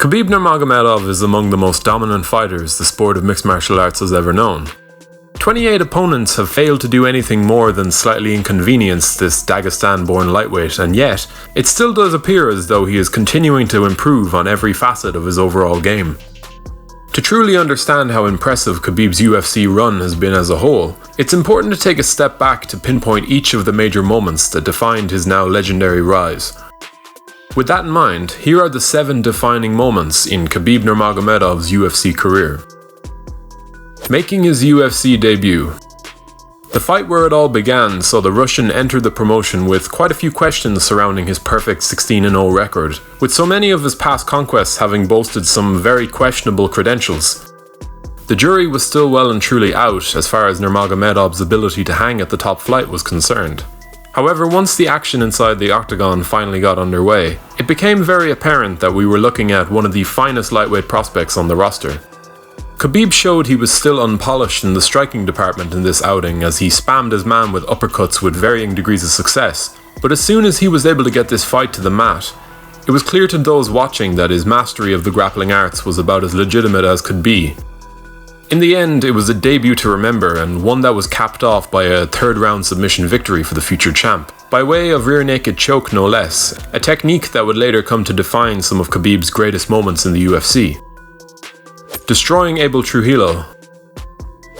Khabib Nurmagomedov is among the most dominant fighters the sport of mixed martial arts has ever known. 28 opponents have failed to do anything more than slightly inconvenience this Dagestan-born lightweight, and yet, it still does appear as though he is continuing to improve on every facet of his overall game. To truly understand how impressive Khabib's UFC run has been as a whole, it's important to take a step back to pinpoint each of the major moments that defined his now legendary rise. With that in mind, here are the 7 defining moments in Khabib Nurmagomedov's UFC career. Making his UFC debut. The fight where it all began saw the Russian enter the promotion with quite a few questions surrounding his perfect 16-0 record, with so many of his past conquests having boasted some very questionable credentials. The jury was still well and truly out as far as Nurmagomedov's ability to hang at the top flight was concerned. However, once the action inside the octagon finally got underway, it became very apparent that we were looking at one of the finest lightweight prospects on the roster. Khabib showed he was still unpolished in the striking department in this outing as he spammed his man with uppercuts with varying degrees of success, but as soon as he was able to get this fight to the mat, it was clear to those watching that his mastery of the grappling arts was about as legitimate as could be. In the end, it was a debut to remember, and one that was capped off by a third-round submission victory for the future champ, by way of rear naked choke no less, a technique that would later come to define some of Khabib's greatest moments in the UFC. Destroying Abel Trujillo.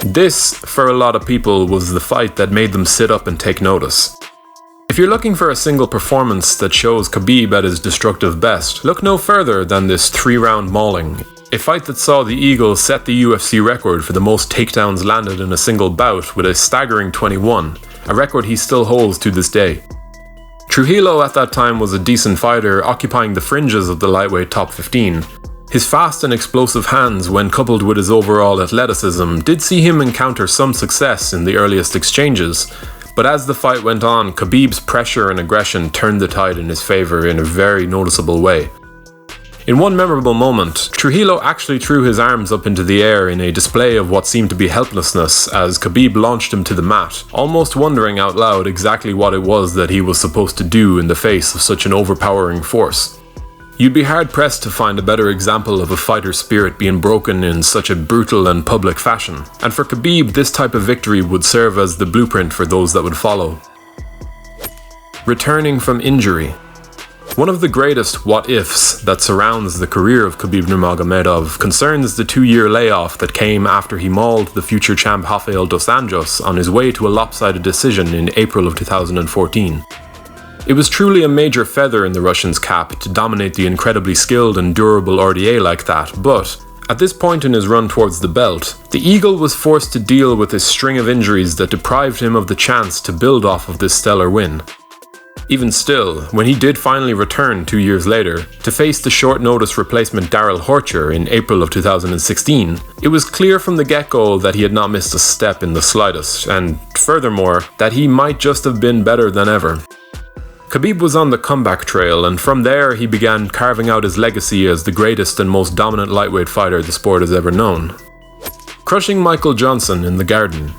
This, for a lot of people, was the fight that made them sit up and take notice. If you're looking for a single performance that shows Khabib at his destructive best, look no further than this 3-round mauling. A fight that saw the Eagle set the UFC record for the most takedowns landed in a single bout with a staggering 21, a record he still holds to this day. Trujillo at that time was a decent fighter, occupying the fringes of the lightweight top 15. His fast and explosive hands, when coupled with his overall athleticism, did see him encounter some success in the earliest exchanges, but as the fight went on, Khabib's pressure and aggression turned the tide in his favour in a very noticeable way. In one memorable moment, Trujillo actually threw his arms up into the air in a display of what seemed to be helplessness as Khabib launched him to the mat, almost wondering out loud exactly what it was that he was supposed to do in the face of such an overpowering force. You'd be hard-pressed to find a better example of a fighter's spirit being broken in such a brutal and public fashion, and for Khabib, this type of victory would serve as the blueprint for those that would follow. Returning from injury. One of the greatest what-ifs that surrounds the career of Khabib Nurmagomedov concerns the 2-year layoff that came after he mauled the future champ Rafael dos Anjos on his way to a lopsided decision in April of 2014. It was truly a major feather in the Russian's cap to dominate the incredibly skilled and durable RDA like that, but at this point in his run towards the belt, the Eagle was forced to deal with a string of injuries that deprived him of the chance to build off of this stellar win. Even still, when he did finally return 2 years later to face the short-notice replacement Darrell Horcher in April of 2016, it was clear from the get-go that he had not missed a step in the slightest, and furthermore, that he might just have been better than ever. Khabib was on the comeback trail, and from there he began carving out his legacy as the greatest and most dominant lightweight fighter the sport has ever known. Crushing Michael Johnson in the Garden.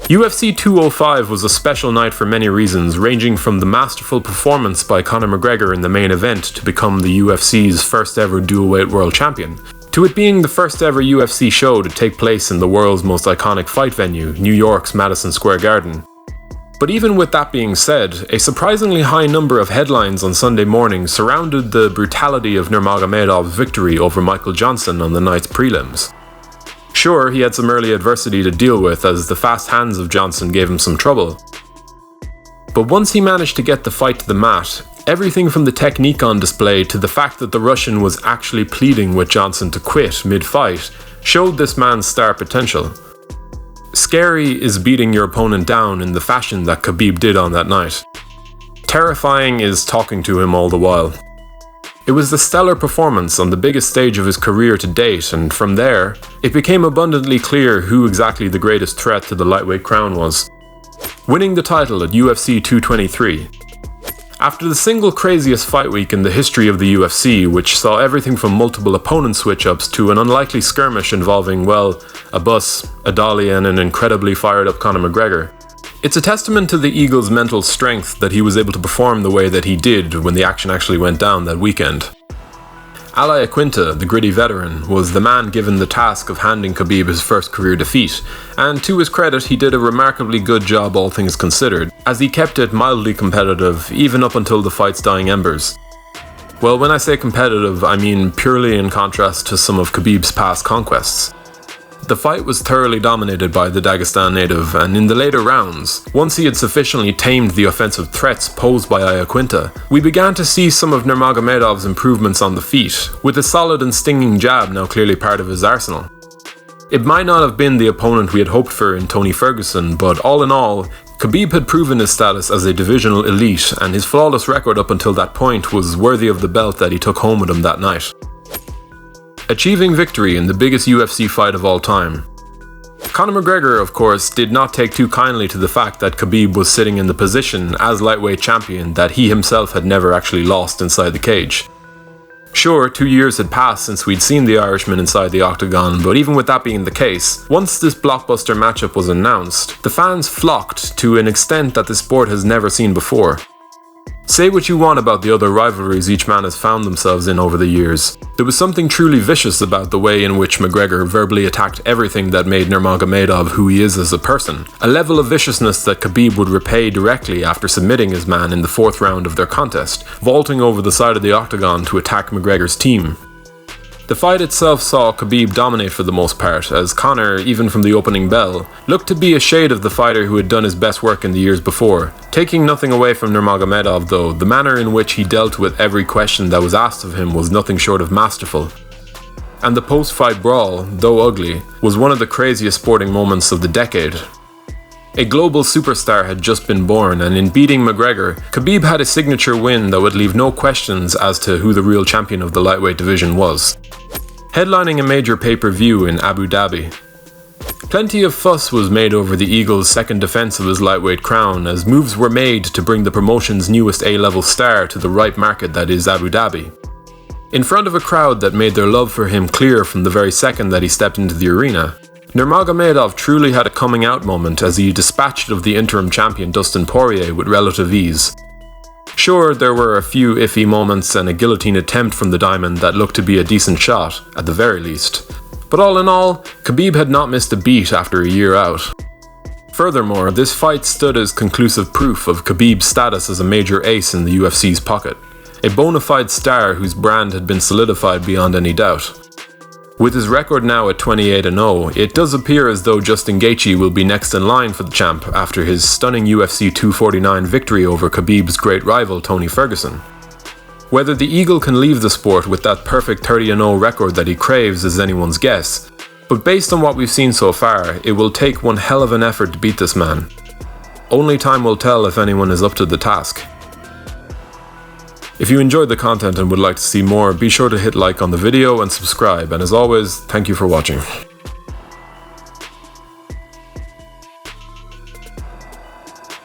UFC 205 was a special night for many reasons, ranging from the masterful performance by Conor McGregor in the main event to become the UFC's first ever dual-weight world champion, to it being the first ever UFC show to take place in the world's most iconic fight venue, New York's Madison Square Garden. But even with that being said, a surprisingly high number of headlines on Sunday morning surrounded the brutality of Nurmagomedov's victory over Michael Johnson on the night's prelims. Sure, he had some early adversity to deal with as the fast hands of Johnson gave him some trouble. But once he managed to get the fight to the mat, everything from the technique on display to the fact that the Russian was actually pleading with Johnson to quit mid-fight showed this man's star potential. Scary is beating your opponent down in the fashion that Khabib did on that night. Terrifying is talking to him all the while. It was the stellar performance on the biggest stage of his career to date, and from there, it became abundantly clear who exactly the greatest threat to the lightweight crown was. Winning the title at UFC 223. After the single craziest fight week in the history of the UFC, which saw everything from multiple opponent switch-ups to an unlikely skirmish involving, well, a bus, a dolly and an incredibly fired-up Conor McGregor, it's a testament to the Eagle's mental strength that he was able to perform the way that he did when the action actually went down that weekend. Al Iaquinta, the gritty veteran, was the man given the task of handing Khabib his first career defeat, and to his credit he did a remarkably good job all things considered, as he kept it mildly competitive even up until the fight's dying embers. Well, when I say competitive, I mean purely in contrast to some of Khabib's past conquests. The fight was thoroughly dominated by the Dagestan native, and in the later rounds, once he had sufficiently tamed the offensive threats posed by Iaquinta, we began to see some of Nurmagomedov's improvements on the feet, with a solid and stinging jab now clearly part of his arsenal. It might not have been the opponent we had hoped for in Tony Ferguson, but all in all, Khabib had proven his status as a divisional elite, and his flawless record up until that point was worthy of the belt that he took home with him that night. Achieving victory in the biggest UFC fight of all time. Conor McGregor, of course, did not take too kindly to the fact that Khabib was sitting in the position as lightweight champion that he himself had never actually lost inside the cage. Sure, 2 years had passed since we'd seen the Irishman inside the octagon, but even with that being the case, once this blockbuster matchup was announced, the fans flocked to an extent that the sport has never seen before. Say what you want about the other rivalries each man has found themselves in over the years, there was something truly vicious about the way in which McGregor verbally attacked everything that made Nurmagomedov who he is as a person, a level of viciousness that Khabib would repay directly after submitting his man in the 4th round of their contest, vaulting over the side of the octagon to attack McGregor's team. The fight itself saw Khabib dominate for the most part, as Conor, even from the opening bell, looked to be a shade of the fighter who had done his best work in the years before. Taking nothing away from Nurmagomedov though, the manner in which he dealt with every question that was asked of him was nothing short of masterful. And the post-fight brawl, though ugly, was one of the craziest sporting moments of the decade. A global superstar had just been born, and in beating McGregor, Khabib had a signature win that would leave no questions as to who the real champion of the lightweight division was. Headlining a major pay-per-view in Abu Dhabi. Plenty of fuss was made over the Eagle's second defense of his lightweight crown, as moves were made to bring the promotion's newest A-level star to the ripe market that is Abu Dhabi. In front of a crowd that made their love for him clear from the very second that he stepped into the arena, Nurmagomedov truly had a coming out moment as he dispatched of the interim champion Dustin Poirier with relative ease. Sure, there were a few iffy moments and a guillotine attempt from the Diamond that looked to be a decent shot, at the very least. But all in all, Khabib had not missed a beat after a year out. Furthermore, this fight stood as conclusive proof of Khabib's status as a major ace in the UFC's pocket, a bona fide star whose brand had been solidified beyond any doubt. With his record now at 28-0, it does appear as though Justin Gaethje will be next in line for the champ after his stunning UFC 249 victory over Khabib's great rival Tony Ferguson. Whether the Eagle can leave the sport with that perfect 30-0 record that he craves is anyone's guess, but based on what we've seen so far, it will take one hell of an effort to beat this man. Only time will tell if anyone is up to the task. If you enjoyed the content and would like to see more, be sure to hit like on the video and subscribe, and as always, thank you for watching.